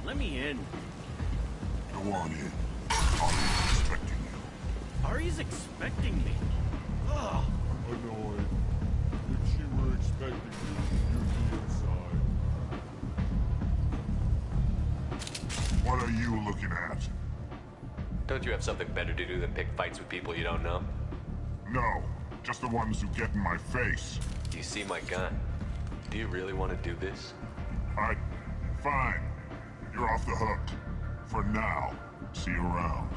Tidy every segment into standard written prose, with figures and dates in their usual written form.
Let me in. Go on in. Ari's expecting you. Ari's expecting me. Ugh. Annoyed. If she were expecting you, you'd be inside. What are you looking at? Don't you have something better to do than pick fights with people you don't know? No, just the ones who get in my face. You see my gun. Do you really want to do this? Fine. You're off the hook. For now. See you around.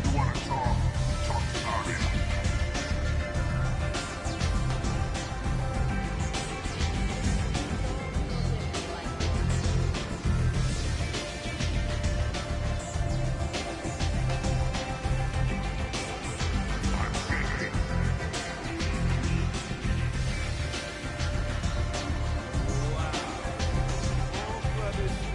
You wanna talk? Talk to Aria. I'm busy.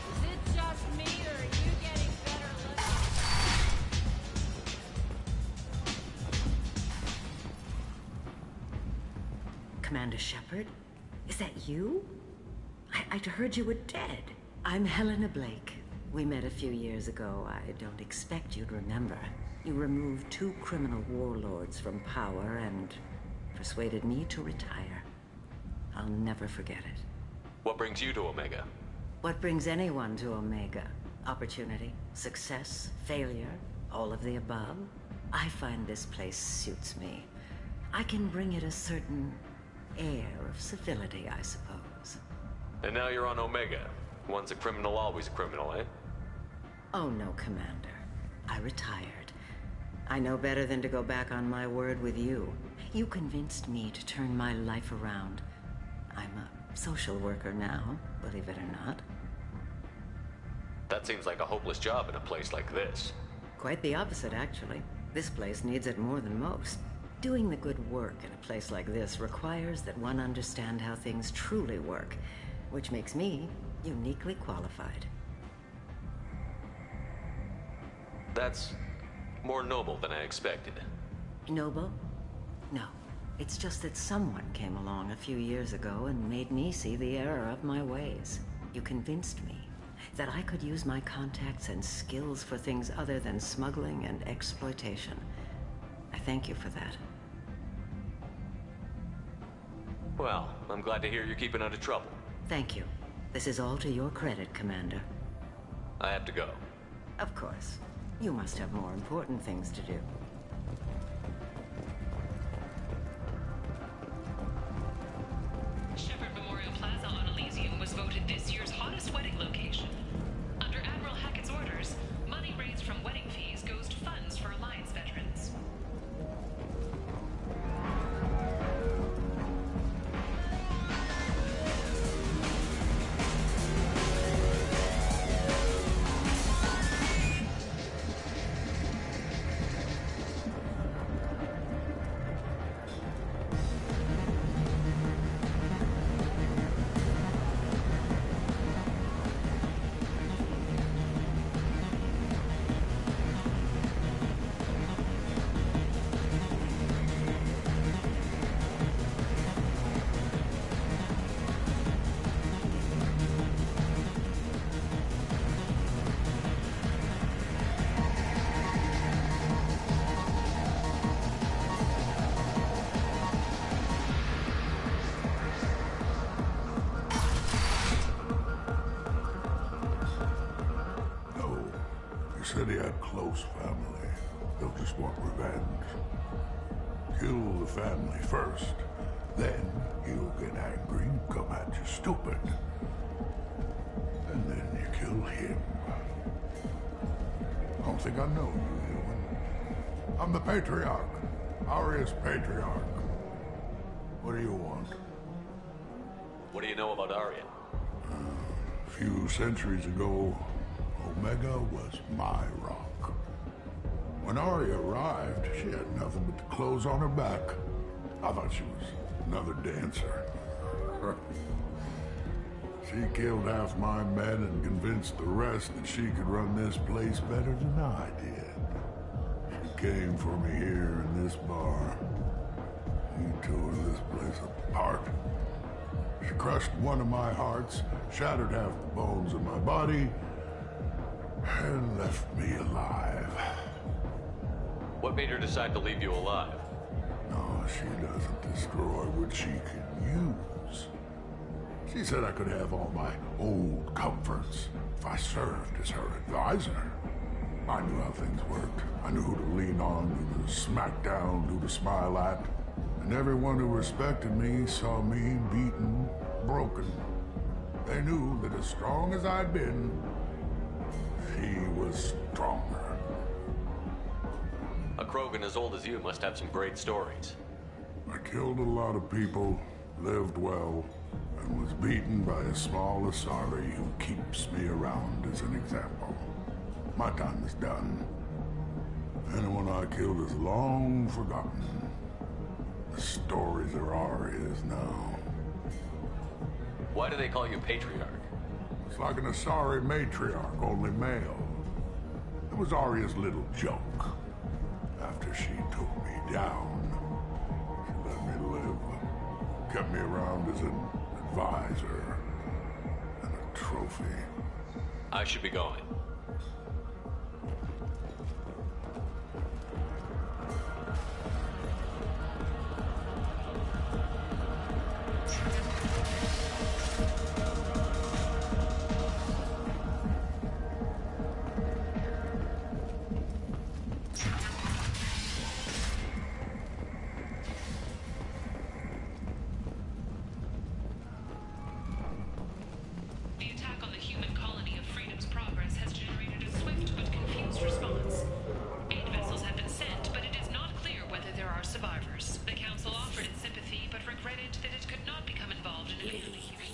Is it just me, or are you getting better looking? Commander Shepard? Is that you? I'd heard you were dead. I'm Helena Blake. We met a few years ago. I don't expect you'd remember. You removed 2 criminal warlords from power and persuaded me to retire. I'll never forget it. What brings you to Omega? What brings anyone to Omega? Opportunity, success, failure, all of the above? I find this place suits me. I can bring it a certain air of civility, I suppose. And now you're on Omega. Once a criminal, always a criminal, eh? Oh no, Commander. I retired. I know better than to go back on my word with you. You convinced me to turn my life around. I'm a social worker now, believe it or not. That seems like a hopeless job in a place like this. Quite the opposite, actually. This place needs it more than most. Doing the good work in a place like this requires that one understand how things truly work, which makes me uniquely qualified. That's more noble than I expected. Noble? No. It's just that someone came along a few years ago and made me see the error of my ways. You convinced me that I could use my contacts and skills for things other than smuggling and exploitation. I thank you for that. Well, I'm glad to hear you're keeping out of trouble. Thank you. This is all to your credit, Commander. I have to go. Of course. You must have more important things to do. Shepherd Memorial Plaza on Elysium was voted this year's hottest wedding location. Under Admiral Hackett's orders, money raised from wedding fees goes to funds for Alliance veterans. said he had close family. They'll just want revenge. Kill the family first. Then he'll get angry and come at you stupid. And then you kill him. I don't think I know you, human. I'm the Patriarch. Arius Patriarch. What do you want? What do you know about Arya? A few centuries ago, Omega was my rock. When Arya arrived, she had nothing but the clothes on her back. I thought she was another dancer. She killed half my men and convinced the rest that she could run this place better than I did. She came for me here in this bar. He tore this place apart. She crushed one of my hearts, shattered half the bones in my body, and left me alive. What made her decide to leave you alive? No, she doesn't destroy what she can use. She said I could have all my old comforts if I served as her advisor. I knew how things worked. I knew who to lean on, who to smack down, who to smile at. And everyone who respected me saw me beaten, broken. They knew that as strong as I'd been, she was stronger. A Krogan as old as you must have some great stories. I killed a lot of people, lived well, and was beaten by a small Asari who keeps me around as an example. My time is done. Anyone I killed is long forgotten. The stories are Arya's now. Why do they call you Patriarch? It's like an Asari matriarch, only male. It was Arya's little joke. After she took me down, she let me live. Kept me around as an advisor and a trophy. I should be going.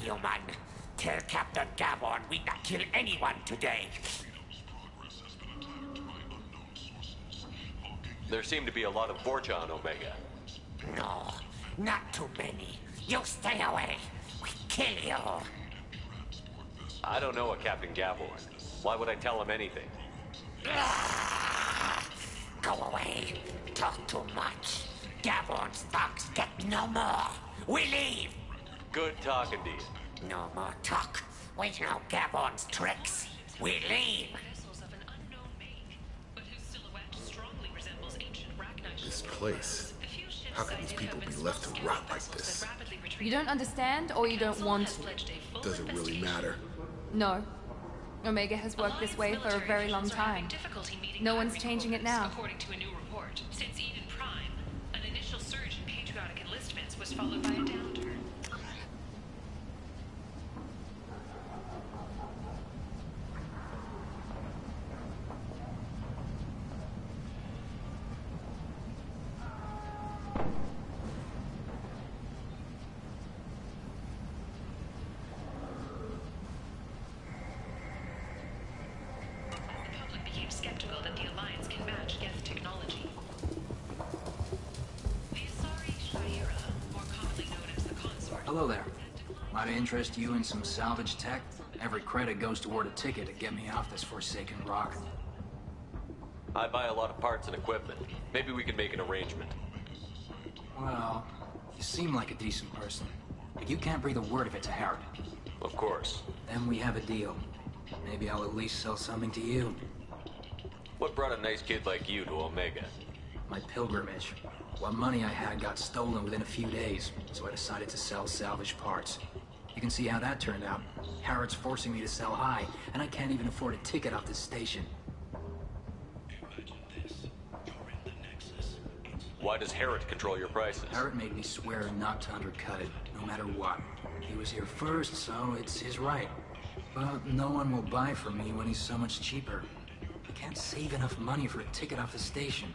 Human, tell Captain Gavon we not kill anyone today. There seem to be a lot of Vorcha on Omega. No, not too many. You stay away. We kill you. I don't know a Captain Gavorn. Why would I tell him anything? Go away. Talk too much. Gavorn's thugs get no more. We leave. Good talking to you. No more talk. We know Gavorn's tricks. We leave. This place. How can these people be left to rot like this? You don't understand, or you don't want to? Does it really matter? No. Omega has worked this way for a very long time. No one's changing it now. According to a new report, since Eden Prime, an initial surge in patriotic enlistments was followed by a downturn. Skeptical that the Alliance can match Geth technology. The Asari Shaira, more commonly known as the Consort. Hello there. Might I interest you in some salvage tech? Every credit goes toward a ticket to get me off this forsaken rock. I buy a lot of parts and equipment. Maybe we can make an arrangement. Well, you seem like a decent person. But you can't breathe a word of it to Harrod. Of course. Then we have a deal. Maybe I'll at least sell something to you. What brought a nice kid like you to Omega? My pilgrimage. What money I had got stolen within a few days, so I decided to sell salvage parts. You can see how that turned out. Harrod's forcing me to sell high, and I can't even afford a ticket off this station. Why does Harrod control your prices? Harrod made me swear not to undercut it, no matter what. He was here first, so it's his right. But no one will buy from me when he's so much cheaper. I can't save enough money for a ticket off the station.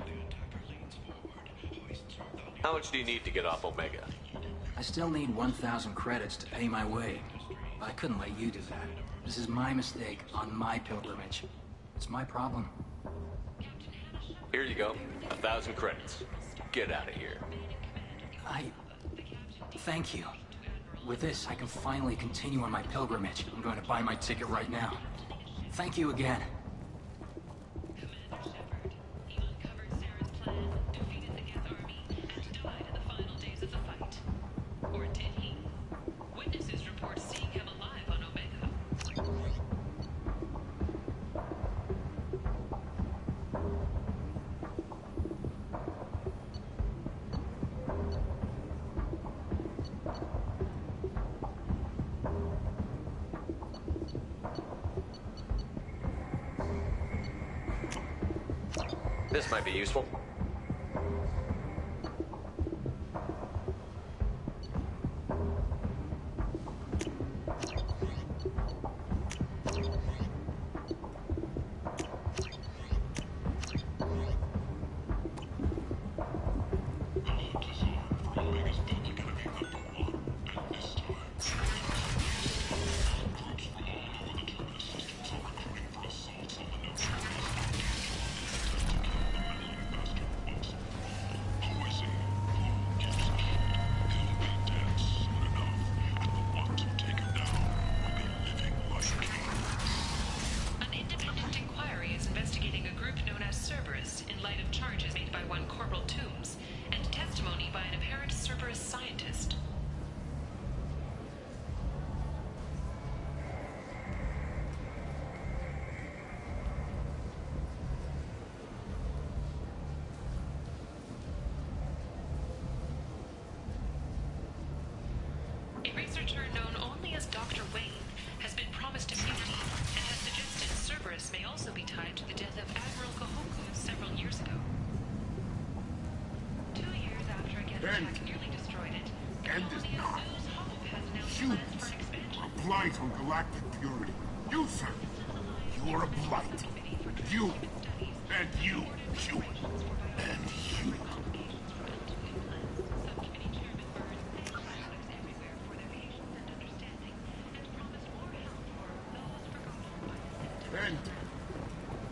How much do you need to get off Omega? I still need 1,000 credits to pay my way. But I couldn't let you do that. This is my mistake on my pilgrimage. It's my problem. Here you go. 1,000 credits. Get out of here. Thank you. With this, I can finally continue on my pilgrimage. I'm going to buy my ticket right now. Thank you again. This might be useful. Blight on galactic purity. You, sir, you're a blight. You, and you, human, and you.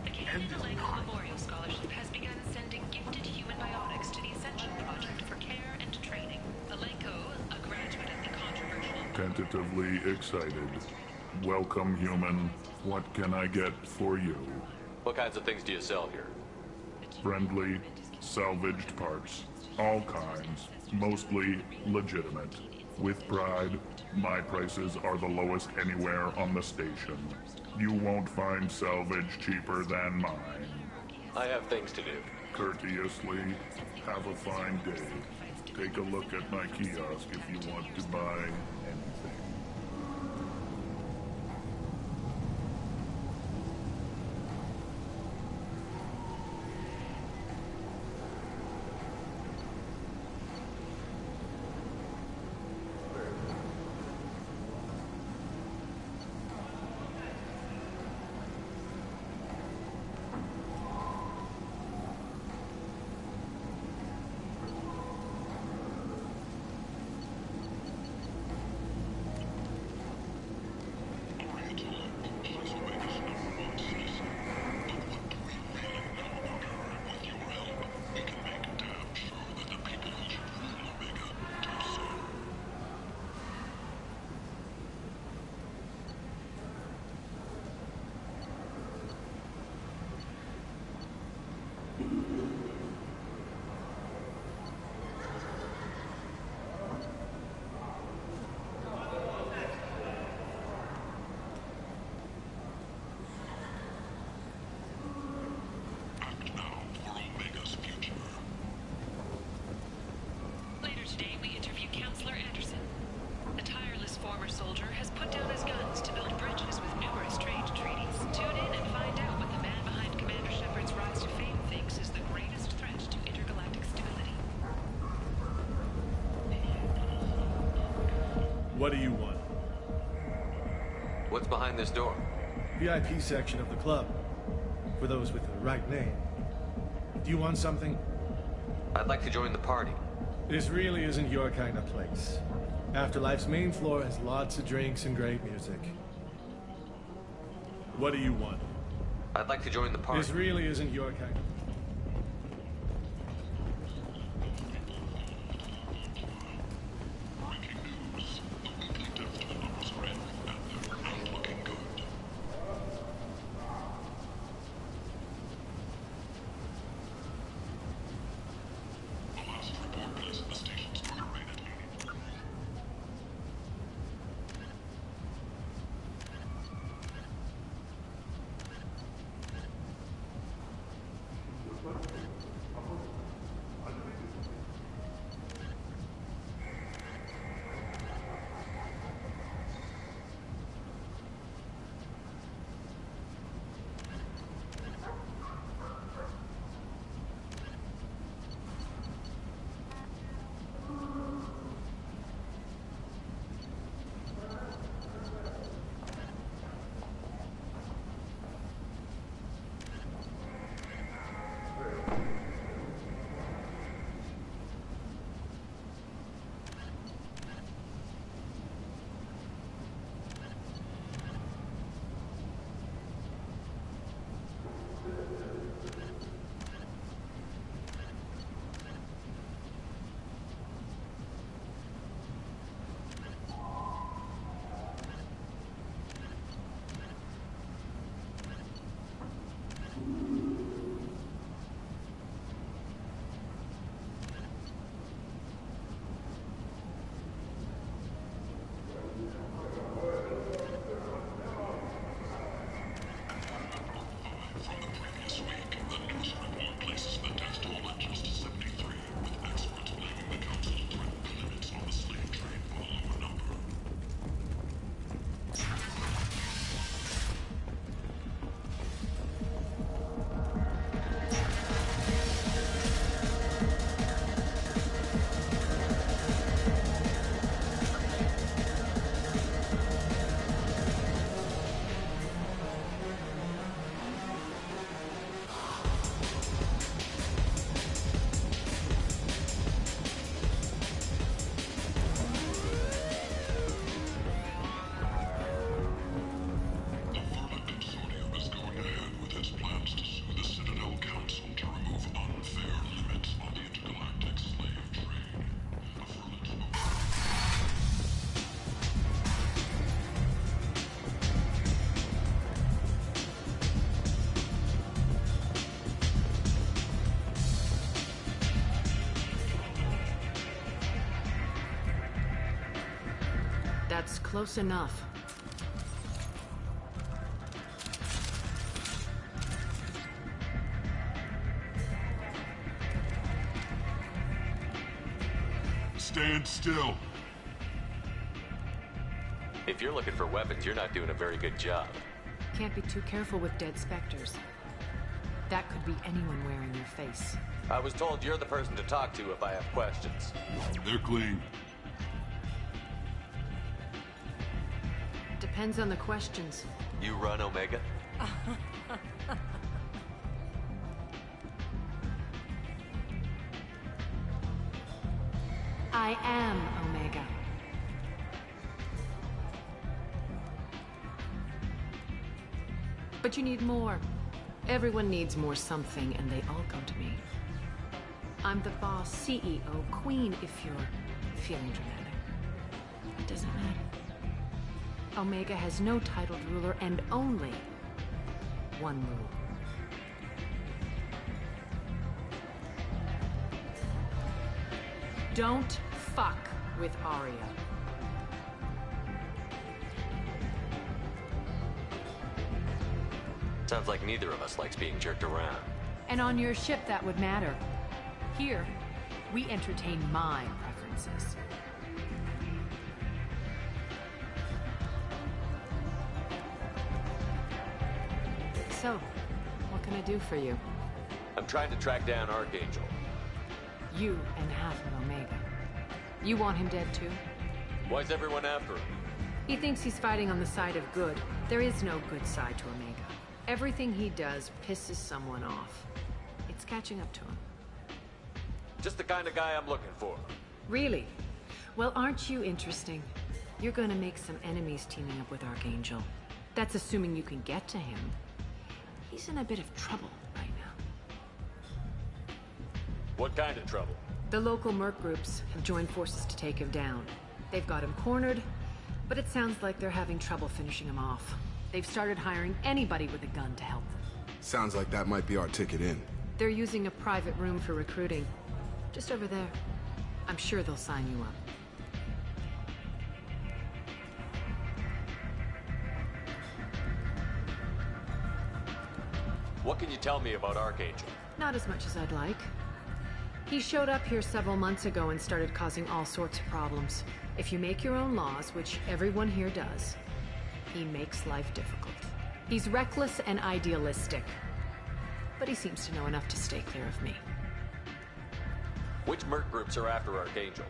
The Canada Lango Memorial Scholarship has begun sending gifted human biotics to the Ascension Project for care and training. Alenko, a graduate of the controversial... Tentatively excited. Welcome, human. What can I get for you? What kinds of things do you sell here? Friendly, salvaged parts. All kinds. Mostly legitimate. With pride, my prices are the lowest anywhere on the station. You won't find salvage cheaper than mine. I have things to do. Courteously, have a fine day. Take a look at my kiosk if you want to buy anything. What do you want? What's behind this door? VIP section of the club. For those with the right name. Do you want something? I'd like to join the party. This really isn't your kind of place. Afterlife's main floor has lots of drinks and great music. What do you want? I'd like to join the party. This really isn't your kind of... That's close enough. Stand still. If you're looking for weapons, you're not doing a very good job. Can't be too careful with dead specters. That could be anyone wearing your face. I was told you're the person to talk to if I have questions. They're clean. Depends on the questions. You run Omega? I am Omega. But you need more. Everyone needs more something, and they all come to me. I'm the boss, CEO, queen, if you're feeling dramatic. It doesn't matter. Omega has no titled ruler and only one rule. Don't fuck with Aria. Sounds like neither of us likes being jerked around. And on your ship, that would matter. Here, we entertain my preferences. So, what can I do for you? I'm trying to track down Archangel. You and half of Omega. You want him dead too? Why's everyone after him? He thinks he's fighting on the side of good. There is no good side to Omega. Everything he does pisses someone off. It's catching up to him. Just the kind of guy I'm looking for. Really? Well, aren't you interesting? You're gonna make some enemies teaming up with Archangel. That's assuming you can get to him. He's in a bit of trouble right now. What kind of trouble? The local merc groups have joined forces to take him down. They've got him cornered, but it sounds like they're having trouble finishing him off. They've started hiring anybody with a gun to help them. Sounds like that might be our ticket in. They're using a private room for recruiting. Just over there. I'm sure they'll sign you up. What can you tell me about Archangel? Not as much as I'd like. He showed up here several months ago and started causing all sorts of problems. If you make your own laws, which everyone here does, he makes life difficult. He's reckless and idealistic. But he seems to know enough to stay clear of me. Which merc groups are after Archangel?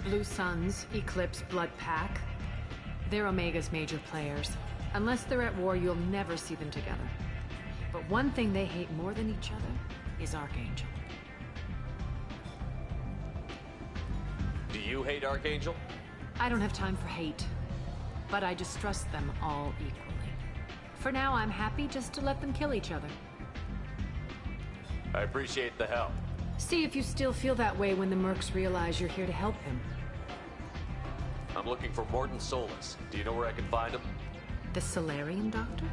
Blue Suns, Eclipse, Blood Pack. They're Omega's major players. Unless they're at war, you'll never see them together. But one thing they hate more than each other is Archangel. Do you hate Archangel? I don't have time for hate, but I distrust them all equally. For now, I'm happy just to let them kill each other. I appreciate the help. See if you still feel that way when the mercs realize you're here to help them. I'm looking for Mordin Solus. Do you know where I can find him? The Solarian doctor?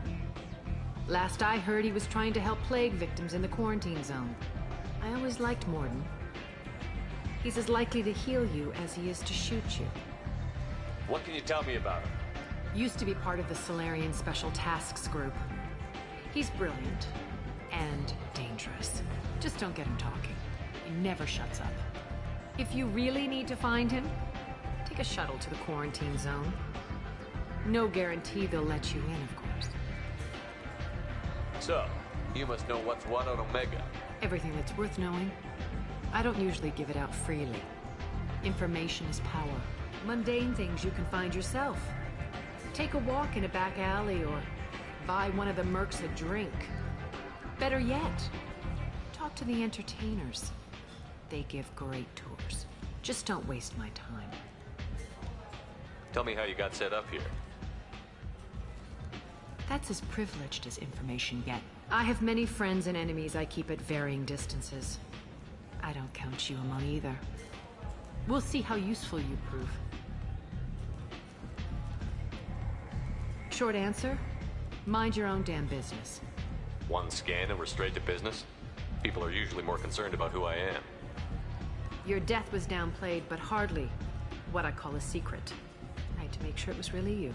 Last I heard, he was trying to help plague victims in the quarantine zone. I always liked Mordin. He's as likely to heal you as he is to shoot you. What can you tell me about him? Used to be part of the Solarian Special Tasks Group. He's brilliant and dangerous. Just don't get him talking. He never shuts up. If you really need to find him, take a shuttle to the quarantine zone. No guarantee they'll let you in, of course. So, you must know what's what on Omega. Everything that's worth knowing. I don't usually give it out freely. Information is power. Mundane things you can find yourself. Take a walk in a back alley or buy one of the mercs a drink. Better yet, talk to the entertainers. They give great tours. Just don't waste my time. Tell me how you got set up here. That's as privileged as information get. I have many friends and enemies I keep at varying distances. I don't count you among either. We'll see how useful you prove. Short answer, mind your own damn business. One scan and we're straight to business? People are usually more concerned about who I am. Your death was downplayed, but hardly what I call a secret. I had to make sure it was really you.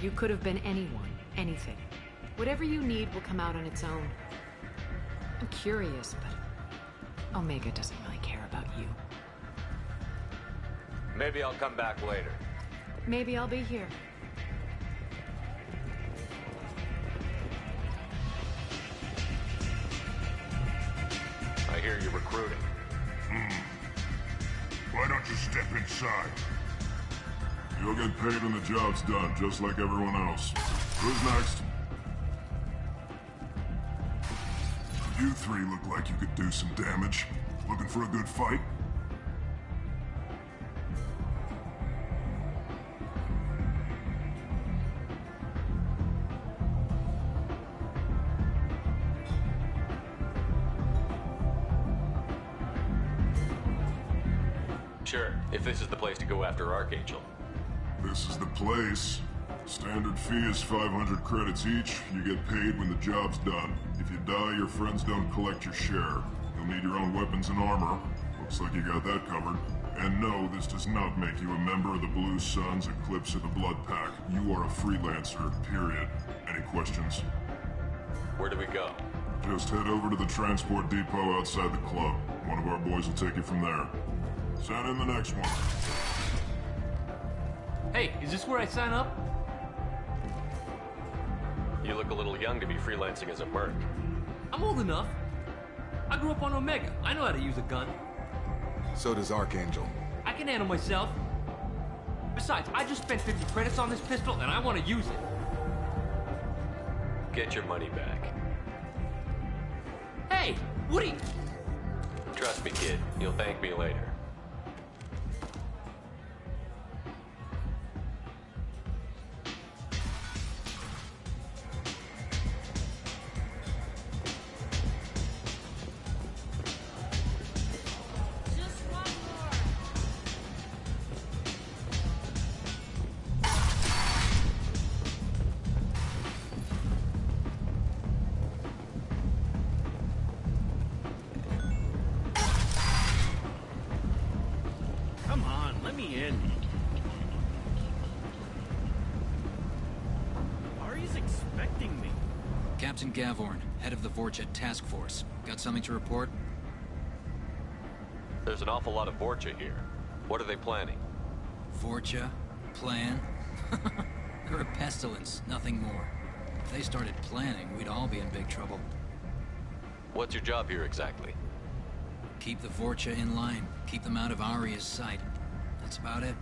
You could have been anyone, anything. Whatever you need will come out on its own. I'm curious, but Omega doesn't really care about you. Maybe I'll come back later. Maybe I'll be here. I hear you're recruiting. Why don't you step inside? You'll get paid when the job's done, just like everyone else. Who's next? You three look like you could do some damage. Looking for a good fight? Sure, if this is the place to go after Archangel. This is the place. Standard fee is 500 credits each. You get paid when the job's done. If you die, your friends don't collect your share. You'll need your own weapons and armor. Looks like you got that covered. And no, this does not make you a member of the Blue Suns, Eclipse, or the Blood Pack. You are a freelancer, period. Any questions? Where do we go? Just head over to the transport depot outside the club. One of our boys will take you from there. Send in the next one. Hey, is this where I sign up? You look a little young to be freelancing as a merc. I'm old enough. I grew up on Omega. I know how to use a gun. So does Archangel. I can handle myself. Besides, I just spent 50 credits on this pistol, and I want to use it. Get your money back. Hey, Woody! Trust me, kid. You'll thank me later. Come on, let me in. Ari's expecting me. Captain Gavorn, head of the Vorcha Task Force. Got something to report? There's an awful lot of Vorcha here. What are they planning? Vorcha? Plan? They're a pestilence, nothing more. If they started planning, we'd all be in big trouble. What's your job here exactly? Keep the Vorcha in line. Keep them out of Aria's sight. That's about it.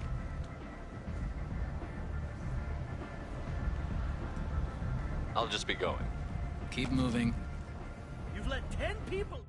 I'll just be going. Keep moving. You've let 10 people...